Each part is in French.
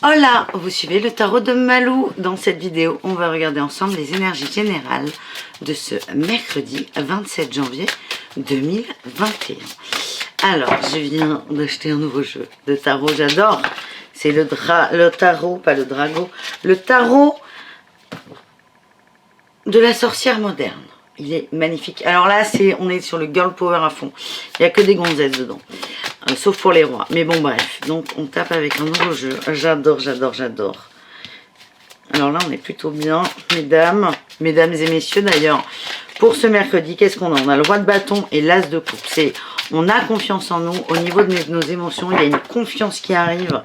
Hola, vous suivez le tarot de Malou. Dans cette vidéo, on va regarder ensemble les énergies générales de ce mercredi 27 janvier 2021. Alors, je viens d'acheter un nouveau jeu de tarot, j'adore. C'est le tarot, pas le drago, le tarot de la sorcière moderne. Il est magnifique. Alors là, on est sur le girl power à fond. Il n'y a que des gonzesses dedans. Sauf pour les rois. Mais bon, bref. Donc, on tape avec un nouveau jeu. J'adore, j'adore, j'adore. Alors là, on est plutôt bien, mesdames et messieurs d'ailleurs. Pour ce mercredi, qu'est-ce qu'on a? On a le roi de bâton et l'as de coupe. On a confiance en nous. Au niveau de nos émotions, il y a une confiance qui arrive.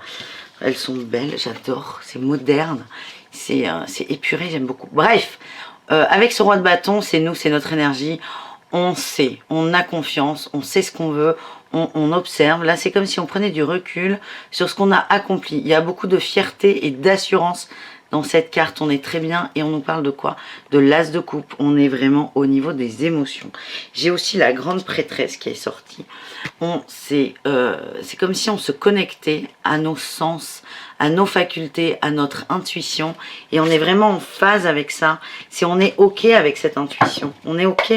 Elles sont belles, j'adore. C'est moderne. C'est épuré, j'aime beaucoup. Bref, avec ce roi de bâton, c'est nous, c'est notre énergie. On sait, on a confiance, on sait ce qu'on veut, on observe. Là, c'est comme si on prenait du recul sur ce qu'on a accompli. Il y a beaucoup de fierté et d'assurance dans cette carte. On est très bien et on nous parle de quoi? De l'as de coupe. On est vraiment au niveau des émotions. J'ai aussi la grande prêtresse qui est sortie. C'est comme si on se connectait à nos sens, à nos facultés, à notre intuition. Et on est vraiment en phase avec ça. On est OK avec cette intuition. On est OK.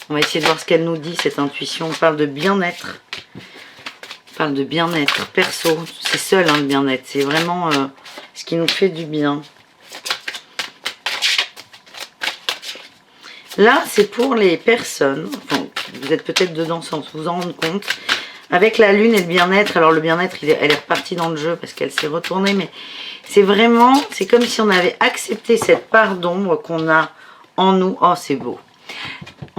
On va essayer de voir ce qu'elle nous dit, cette intuition. On parle de bien-être. On parle de bien-être perso. C'est seul, hein, le bien-être. C'est vraiment ce qui nous fait du bien. Là, c'est pour les personnes. Enfin, vous êtes peut-être dedans sans vous en rendre compte. Avec la lune et le bien-être. Alors, le bien-être, elle est repartie dans le jeu parce qu'elle s'est retournée. Mais c'est vraiment... C'est comme si on avait accepté cette part d'ombre qu'on a en nous. Oh, c'est beau.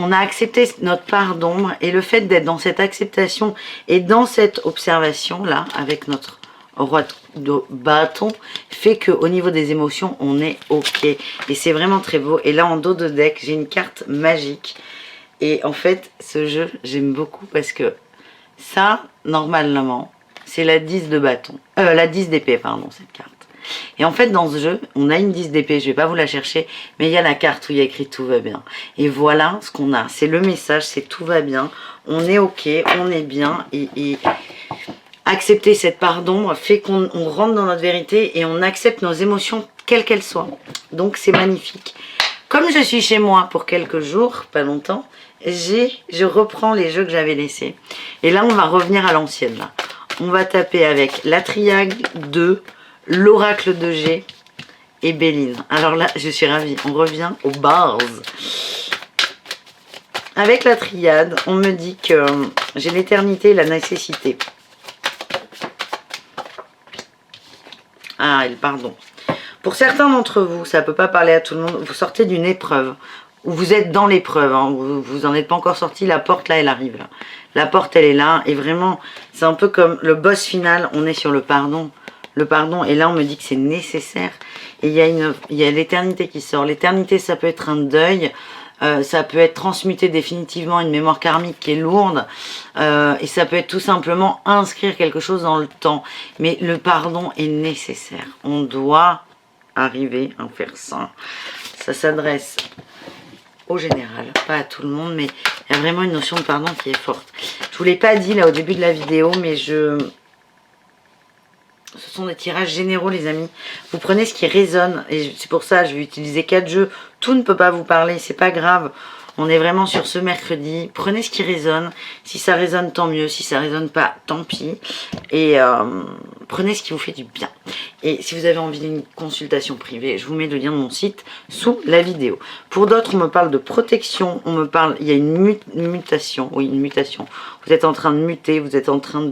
On a accepté notre part d'ombre et le fait d'être dans cette acceptation et dans cette observation-là, avec notre roi de bâton, fait qu'au niveau des émotions, on est OK. Et c'est vraiment très beau. Et là, en dos de deck, j'ai une carte magique. Et en fait, ce jeu, j'aime beaucoup parce que ça, normalement, c'est la 10 de bâton. La 10 d'épée, pardon, cette carte. Et en fait, dans ce jeu, on a une 10 d'épée, je ne vais pas vous la chercher, mais il y a la carte où il y a écrit « Tout va bien ». Et voilà ce qu'on a. C'est le message, c'est « Tout va bien ». On est OK, on est bien. Et accepter cette part d'ombre fait qu'on rentre dans notre vérité et on accepte nos émotions, quelles qu'elles soient. Donc, c'est magnifique. Comme je suis chez moi pour quelques jours, pas longtemps, je reprends les jeux que j'avais laissés. Et là, on va revenir à l'ancienne. On va taper avec la triangle 2, l'oracle de G et Béline. Alors là, je suis ravie. On revient aux bases. Avec la triade, on me dit que j'ai l'éternité et la nécessité. Ah, et le pardon. Pour certains d'entre vous, ça ne peut pas parler à tout le monde, vous sortez d'une épreuve, ou vous êtes dans l'épreuve, hein, vous n'en êtes pas encore sorti, la porte là, elle arrive là. La porte, elle est là, et vraiment, c'est un peu comme le boss final, on est sur le pardon. Le pardon, et là on me dit que c'est nécessaire. Et il y a l'éternité qui sort. L'éternité, ça peut être un deuil, ça peut être transmuter définitivement une mémoire karmique qui est lourde, et ça peut être tout simplement inscrire quelque chose dans le temps. Mais le pardon est nécessaire. On doit arriver à faire ça. Ça s'adresse au général, pas à tout le monde, mais il y a vraiment une notion de pardon qui est forte. Je vous l'ai pas dit là au début de la vidéo, mais ce sont des tirages généraux, les amis. Vous prenez ce qui résonne. Et c'est pour ça, je vais utiliser 4 jeux. Tout ne peut pas vous parler, c'est pas grave. On est vraiment sur ce mercredi. Prenez ce qui résonne. Si ça résonne, tant mieux. Si ça résonne pas, tant pis. Et prenez ce qui vous fait du bien. Et si vous avez envie d'une consultation privée, je vous mets le lien de mon site sous la vidéo. Pour d'autres, on me parle de protection. On me parle, il y a une mutation. Oui, une mutation. Vous êtes en train de muter. Vous êtes en train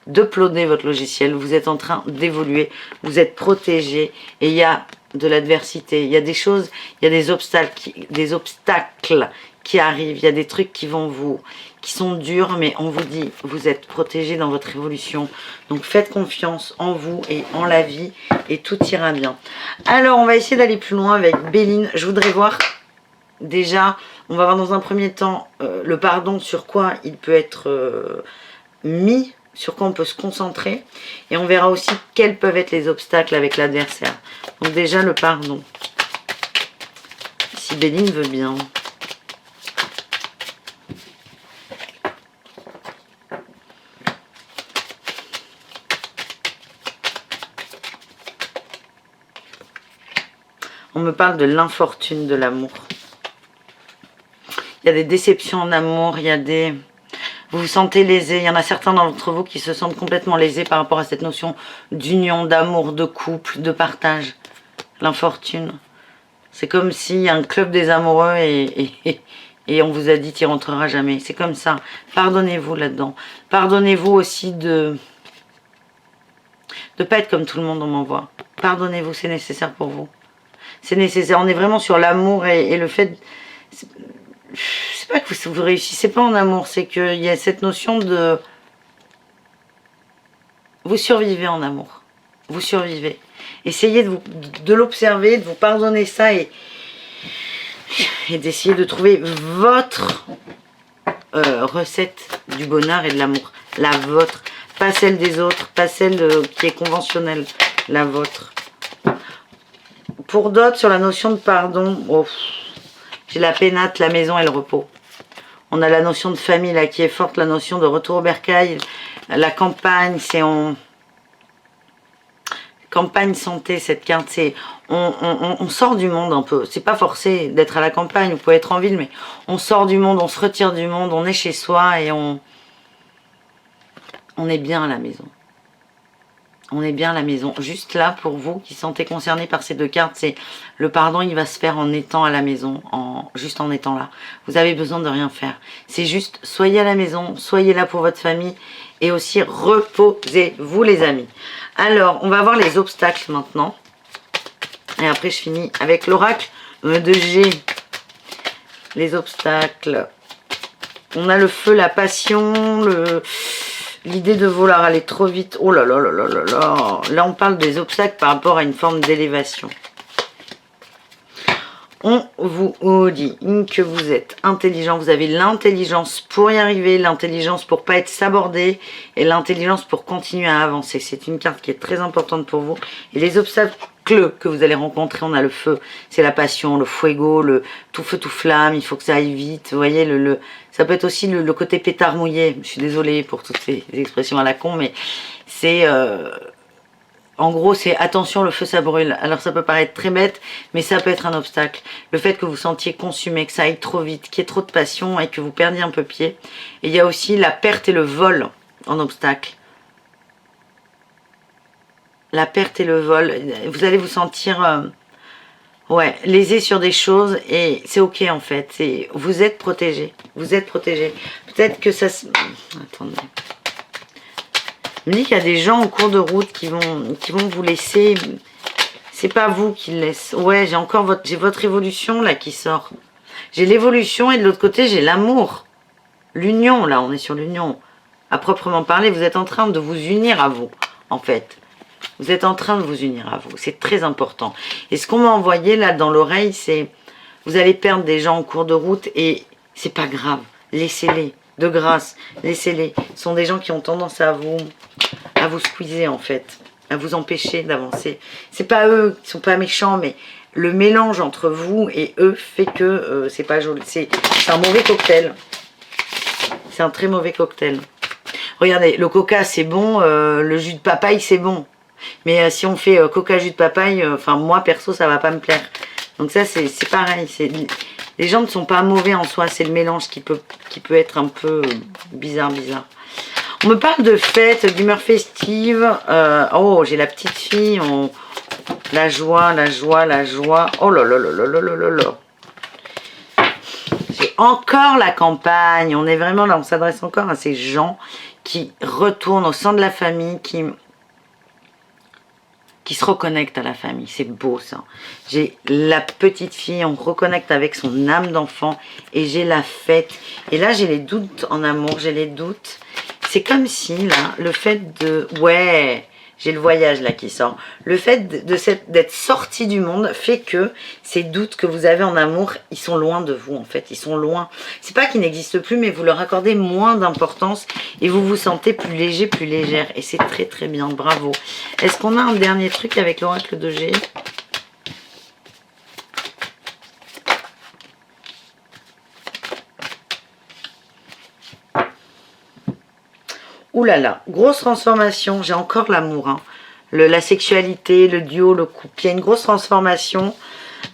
d'uploader votre logiciel, vous êtes en train d'évoluer, vous êtes protégé et il y a de l'adversité, il y a des choses, il y a des obstacles qui arrivent, il y a des trucs qui sont durs, mais on vous dit, vous êtes protégé dans votre évolution, donc faites confiance en vous et en la vie et tout ira bien. Alors on va essayer d'aller plus loin avec Béline. Je voudrais voir déjà, on va voir dans un premier temps le pardon, sur quoi il peut être mis, sur quoi on peut se concentrer, et on verra aussi quels peuvent être les obstacles avec l'adversaire. Donc déjà le pardon, si Béline veut bien. On me parle de l'infortune de l'amour. Il y a des déceptions en amour, il y a des... Vous vous sentez lésé. Il y en a certains d'entre vous qui se sentent complètement lésés par rapport à cette notion d'union, d'amour, de couple, de partage. L'infortune. C'est comme s'il y a un club des amoureux et on vous a dit tu n'y rentreras jamais. C'est comme ça. Pardonnez-vous là-dedans. Pardonnez-vous aussi de ne pas être comme tout le monde on m'envoie. Pardonnez-vous, c'est nécessaire pour vous. C'est nécessaire. On est vraiment sur l'amour et le fait... C'est pas que vous réussissez pas en amour, c'est qu'il y a cette notion de... Vous survivez en amour. Vous survivez. Essayez de l'observer, de vous pardonner ça et d'essayer de trouver votre recette du bonheur et de l'amour. La vôtre. Pas celle des autres, pas celle qui est conventionnelle. La vôtre. Pour d'autres, sur la notion de pardon, oh, j'ai la pénate, la maison et le repos. On a la notion de famille là qui est forte, la notion de retour au bercail, la campagne, c'est en... Campagne santé, cette carte, c'est... On sort du monde un peu. C'est pas forcé d'être à la campagne, vous pouvez être en ville, mais on sort du monde, on se retire du monde, on est chez soi et on est bien à la maison. On est bien à la maison. Juste là, pour vous qui sentez concernés par ces deux cartes, c'est le pardon, il va se faire en étant à la maison, juste en étant là. Vous avez besoin de rien faire. C'est juste, soyez à la maison, soyez là pour votre famille et aussi reposez-vous les amis. Alors, on va voir les obstacles maintenant. Et après, je finis avec l'oracle de G. Les obstacles. On a le feu, la passion, l'idée de vouloir aller trop vite. Oh là là là là là là. Là, on parle des obstacles par rapport à une forme d'élévation. On vous dit que vous êtes intelligent, vous avez l'intelligence pour y arriver, l'intelligence pour pas être sabordé et l'intelligence pour continuer à avancer. C'est une carte qui est très importante pour vous. Et les obstacles que vous allez rencontrer, on a le feu, c'est la passion, le fuego, le tout feu tout flamme, il faut que ça aille vite. Vous voyez, ça peut être aussi le côté pétard mouillé. Je suis désolée pour toutes ces expressions à la con, mais c'est... En gros, c'est attention, le feu ça brûle. Alors ça peut paraître très bête, mais ça peut être un obstacle. Le fait que vous sentiez consumé, que ça aille trop vite, qu'il y ait trop de passion et que vous perdiez un peu pied. Et il y a aussi la perte et le vol en obstacle. La perte et le vol. Vous allez vous sentir lésé sur des choses et c'est ok en fait. Vous êtes protégé. Vous êtes protégé. Peut-être que ça... Attendez. Je me dis qu'il y a des gens en cours de route qui vont vous laisser. C'est pas vous qui le laissez. Ouais, j'ai votre évolution là qui sort. J'ai l'évolution et de l'autre côté j'ai l'amour. L'union, là, on est sur l'union. À proprement parler, vous êtes en train de vous unir à vous, en fait. Vous êtes en train de vous unir à vous. C'est très important. Et ce qu'on m'a envoyé là dans l'oreille, c'est vous allez perdre des gens en cours de route et c'est pas grave. Laissez-les. De grâce, laissez-les. Ce sont des gens qui ont tendance à vous squeezer en fait, à vous empêcher d'avancer. C'est pas eux qui sont pas méchants, mais le mélange entre vous et eux fait que c'est pas joli. C'est un mauvais cocktail. C'est un très mauvais cocktail. Regardez, le coca c'est bon, le jus de papaye c'est bon. Mais si on fait coca jus de papaye, enfin moi perso ça va pas me plaire. Donc ça c'est pareil, les gens ne sont pas mauvais en soi, c'est le mélange qui peut être un peu bizarre. On me parle de fête, d'humeur festive. Oh, j'ai la petite fille. La joie. Oh là là là là là là là. J'ai encore la campagne. On est vraiment là, on s'adresse encore à ces gens qui retournent au sein de la famille, qui se reconnectent à la famille. C'est beau ça. J'ai la petite fille, on reconnecte avec son âme d'enfant et j'ai la fête. Et là, j'ai les doutes en amour, j'ai les doutes. C'est comme si, là, le fait de... Ouais, j'ai le voyage là qui sort. Le fait d'être sorti du monde fait que ces doutes que vous avez en amour, ils sont loin de vous en fait. Ils sont loin. C'est pas qu'ils n'existent plus, mais vous leur accordez moins d'importance et vous vous sentez plus léger, plus légère. Et c'est très très bien, bravo. Est-ce qu'on a un dernier truc avec l'oracle de G ? Ouh là là, grosse transformation, j'ai encore l'amour, hein. La sexualité, le duo, le couple, il y a une grosse transformation.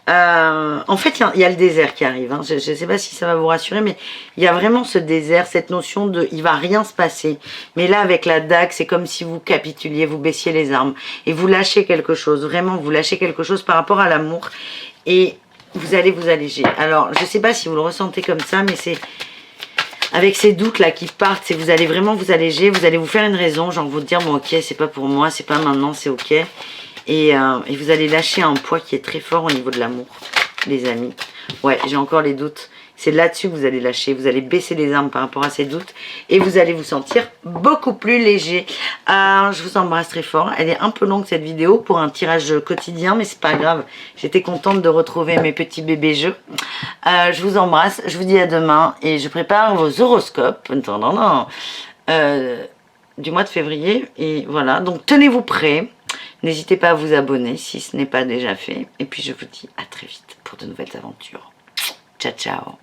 En fait, il y a le désert qui arrive. Hein. Je ne sais pas si ça va vous rassurer, mais il y a vraiment ce désert, cette notion de il va rien se passer. Mais là, avec la dague, c'est comme si vous capituliez, vous baissiez les armes et vous lâchez quelque chose. Vraiment, vous lâchez quelque chose par rapport à l'amour et vous allez vous alléger. Alors, je ne sais pas si vous le ressentez comme ça, mais c'est avec ces doutes là qui partent, c'est vous allez vraiment vous alléger, vous allez vous faire une raison, genre vous dire bon ok, c'est pas pour moi, c'est pas maintenant, c'est ok. Et vous allez lâcher un poids qui est très fort au niveau de l'amour, les amis. Ouais, j'ai encore les doutes. C'est là-dessus que vous allez lâcher. Vous allez baisser les armes par rapport à ces doutes. Et vous allez vous sentir beaucoup plus léger. Je vous embrasse très fort. Elle est un peu longue cette vidéo pour un tirage quotidien. Mais c'est pas grave. J'étais contente de retrouver mes petits bébés jeux. Je vous embrasse. Je vous dis à demain. Et je prépare vos horoscopes. Du mois de février. Et voilà. Donc tenez-vous prêts. N'hésitez pas à vous abonner si ce n'est pas déjà fait. Et puis je vous dis à très vite pour de nouvelles aventures. Ciao, ciao.